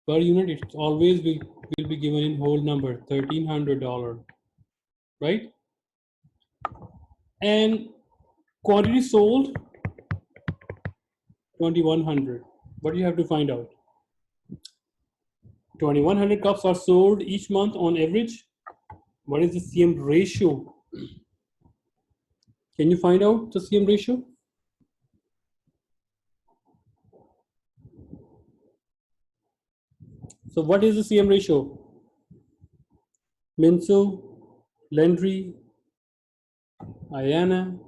per unit, it always will be given in whole number, $1,300, right? And quantity sold, 2,100. What do you have to find out? 2,100 cups are sold each month on average. What is the CM ratio? Can you find out the CM ratio? So what is the CM ratio? Minsu, Landry, Ayana.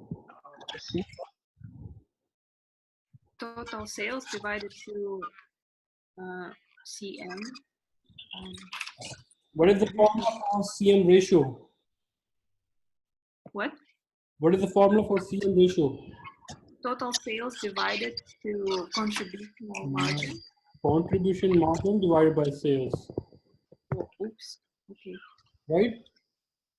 Total sales divided to CM. What is the formula for CM ratio? What? What is the formula for CM ratio? Total sales divided to contribution margin. Contribution margin divided by sales. Oh, oops. Okay. Right?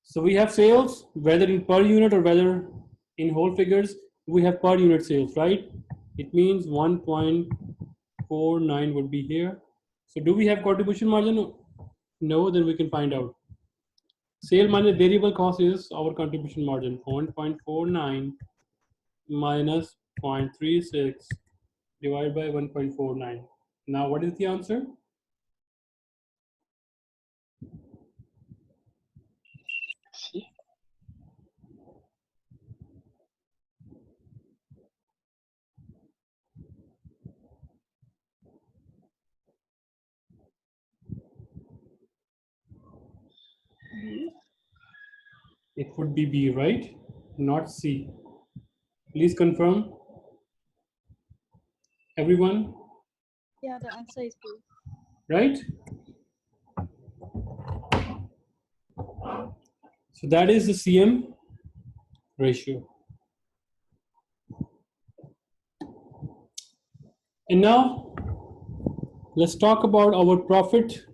So we have sales, whether in per unit or whether in whole figures, we have per unit sales, right? It means 1.49 would be here. So do we have contribution margin? No, then we can find out. Sale minus variable cost is our contribution margin, 1.49 minus 0.36 divided by 1.49. Now what is the answer? It would be B, right? Not C. Please confirm. Everyone? Yeah, the answer is B. Right? So that is the CM ratio. And now let's talk about our profit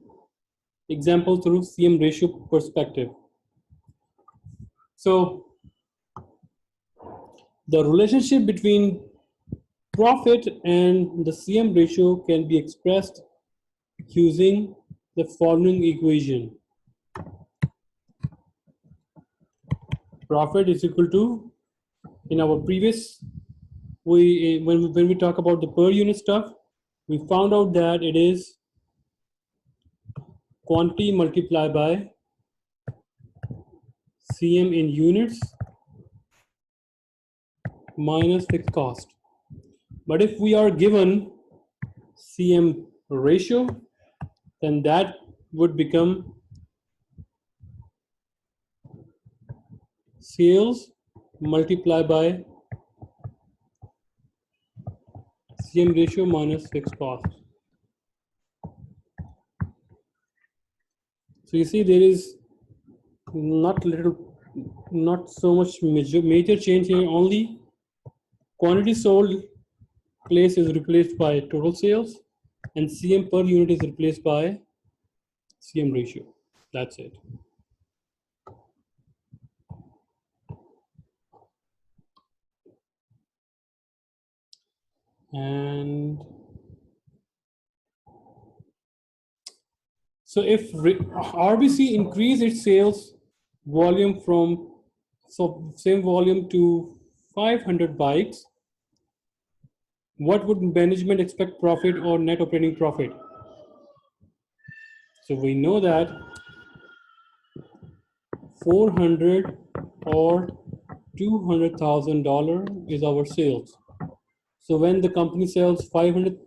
example through CM ratio perspective. So the relationship between profit and the CM ratio can be expressed using the following equation. Profit is equal to, in our previous, when we talk about the per unit stuff, we found out that it is quantity multiplied by CM in units minus fixed cost. But if we are given CM ratio, then that would become sales multiplied by CM ratio minus fixed cost. So you see there is not so much major change here. Only quantity sold place is replaced by total sales, and CM per unit is replaced by CM ratio. That's it. And so if RBC increase its sales volume from same volume to 500 bikes, what would management expect profit or net operating profit? So we know that 400 or $200,000 is our sales. So when the company sells 500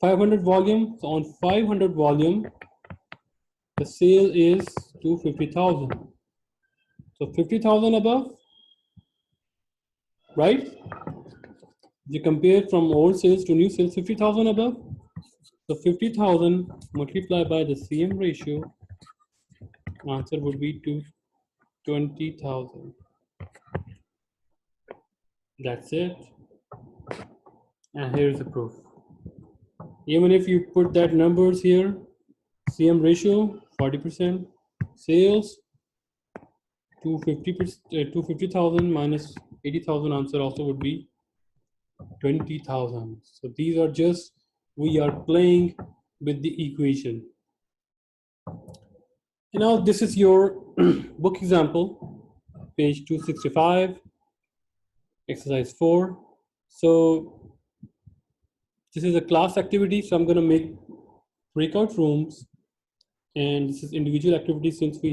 volume, so on 500 volume, the sale is 250,000. So 50,000 above, right? You compare from old sales to new sales, 50,000 above. So 50,000 multiplied by the CM ratio, answer would be 20,000. That's it. And here's the proof. Even if you put that numbers here, CM ratio 40%, sales 250,000 minus 80,000, answer also would be 20,000. So these are just, we are playing with the equation. And now this is your book example, page 265, exercise 4. So this is a class activity, so I'm going to make breakout rooms, and this is individual activity since we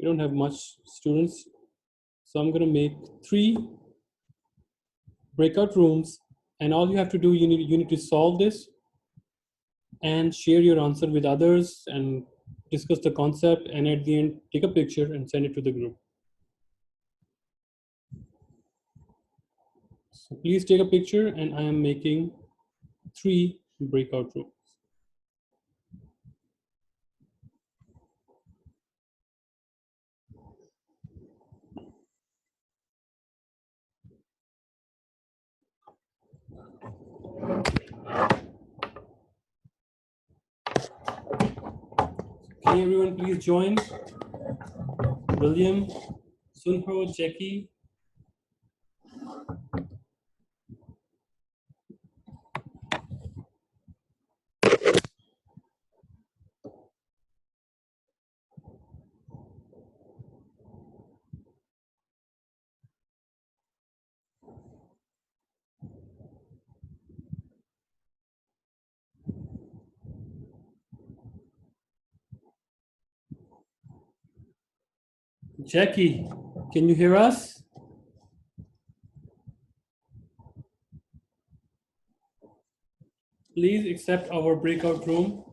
don't have much students. So I'm going to make 3 breakout rooms, and all you have to do, you need to solve this and share your answer with others and discuss the concept, and at the end take a picture and send it to the group. So please take a picture, and I am making 3 breakout rooms. Can everyone please join? William, Sunho, Jackie. Jackie, can you hear us? Please accept our breakout room.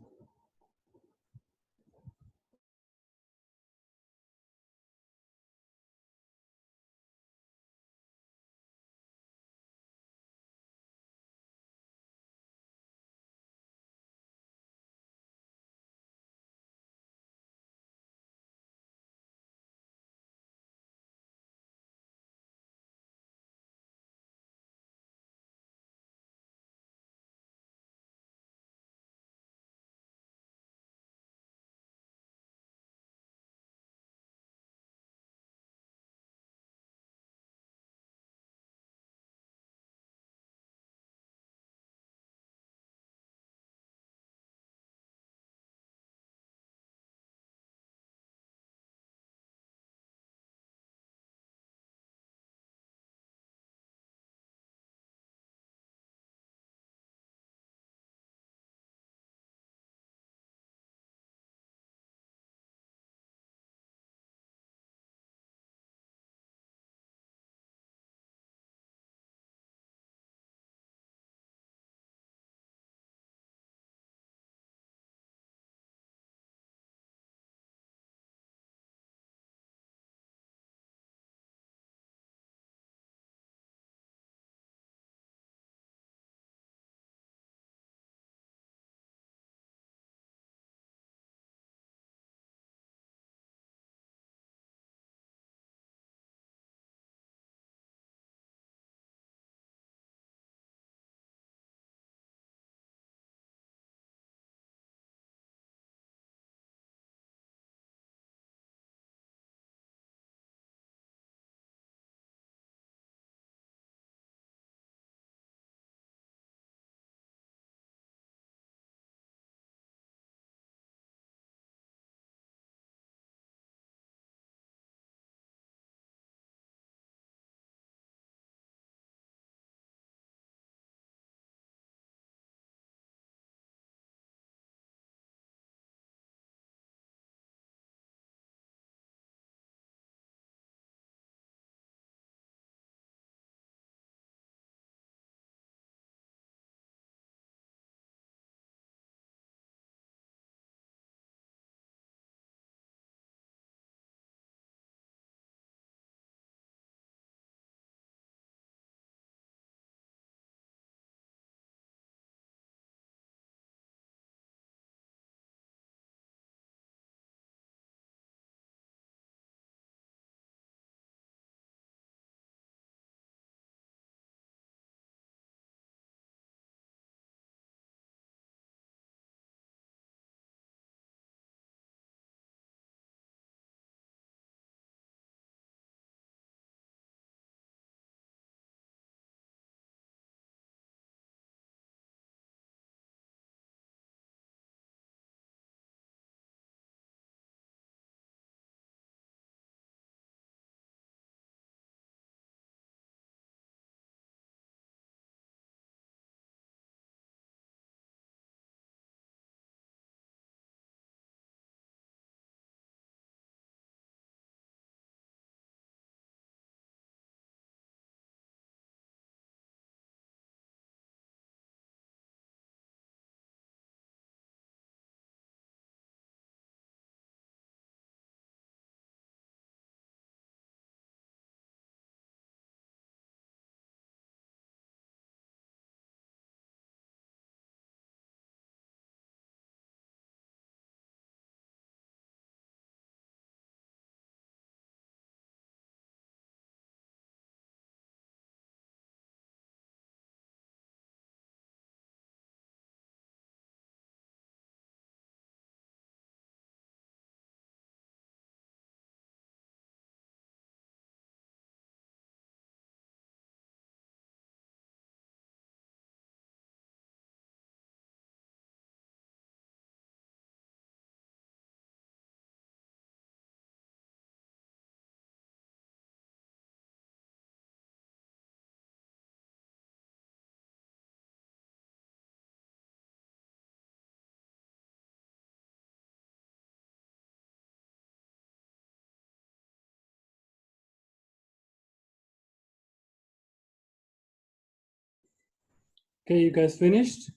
Okay, you guys finished?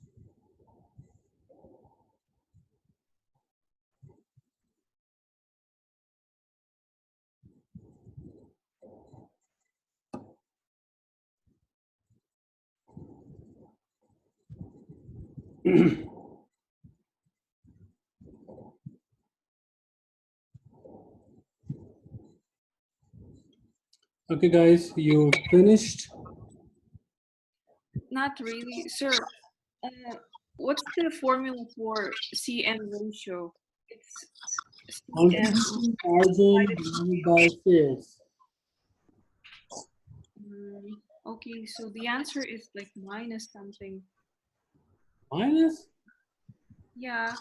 Okay, guys, you finished? Not really, sir. What's the formula for CN ratio? It's CN. Contribution margin divided by sales. Okay, so the answer is like minus something. Minus? Yeah.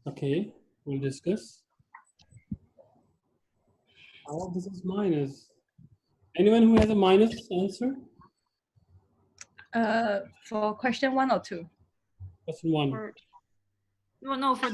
Okay, we'll discuss. How this is minus? Anyone who has a minus answer? For question 1 or 2? Question 1. For, no, for